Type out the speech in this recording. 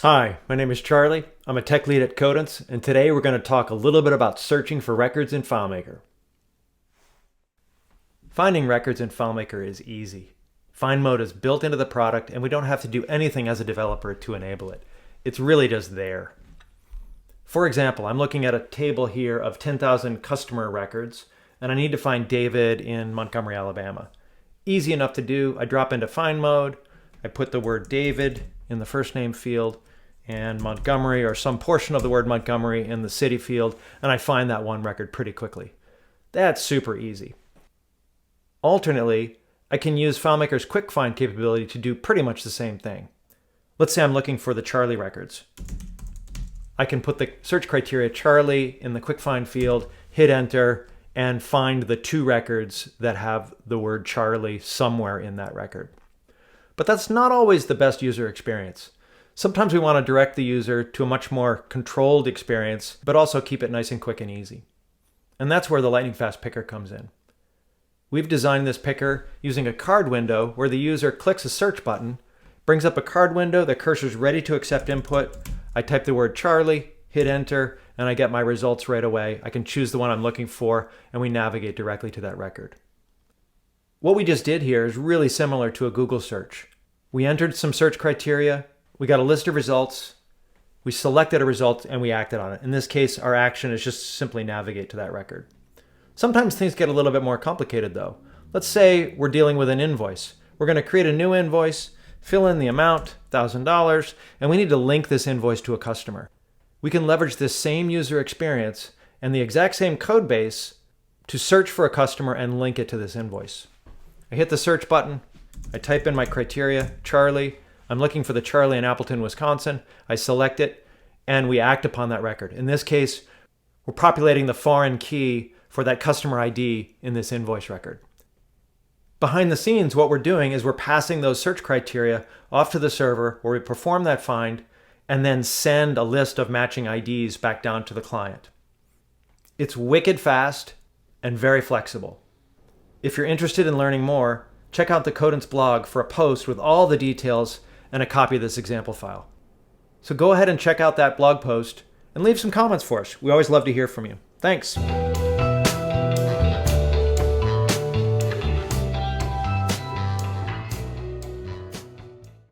Hi, my name is Charlie. I'm a tech lead at Codence, and today we're going to talk a little bit about searching for records in FileMaker. Finding records in FileMaker is easy. Find mode is built into the product, and we don't have to do anything as a developer to enable it. It's really just there. For example, I'm looking at a table here of 10,000 customer records, and I need to find David in Montgomery, Alabama. Easy enough to do. I drop into find mode, I put the word David in the first name field, and Montgomery, or some portion of the word Montgomery, in the city field, and I find that one record pretty quickly. That's super easy. Alternately, I can use FileMaker's quick find capability to do pretty much the same thing. Let's say I'm looking for the Charlie records. I can put the search criteria Charlie in the quick find field, hit enter, and find the two records that have the word Charlie somewhere in that record. But that's not always the best user experience. Sometimes we want to direct the user to a much more controlled experience, but also keep it nice and quick and easy. And that's where the lightning fast picker comes in. We've designed this picker using a card window where the user clicks a search button, brings up a card window, the cursor's ready to accept input. I type the word Charlie, hit enter, and I get my results right away. I can choose the one I'm looking for, and we navigate directly to that record. What we just did here is really similar to a Google search. We entered some search criteria, we got a list of results, we selected a result, and we acted on it. In this case, our action is just simply navigate to that record. Sometimes things get a little bit more complicated though. Let's say we're dealing with an invoice. We're going to create a new invoice, fill in the amount, $1,000, and we need to link this invoice to a customer. We can leverage this same user experience and the exact same code base to search for a customer and link it to this invoice. I hit the search button, I type in my criteria, Charlie. I'm looking for the Charlie in Appleton, Wisconsin. I select it, and we act upon that record. In this case, we're populating the foreign key for that customer ID in this invoice record. Behind the scenes, what we're doing is we're passing those search criteria off to the server where we perform that find and then send a list of matching IDs back down to the client. It's wicked fast and very flexible. If you're interested in learning more, check out the Codence blog for a post with all the details and a copy of this example file. So go ahead and check out that blog post and leave some comments for us. We always love to hear from you. Thanks.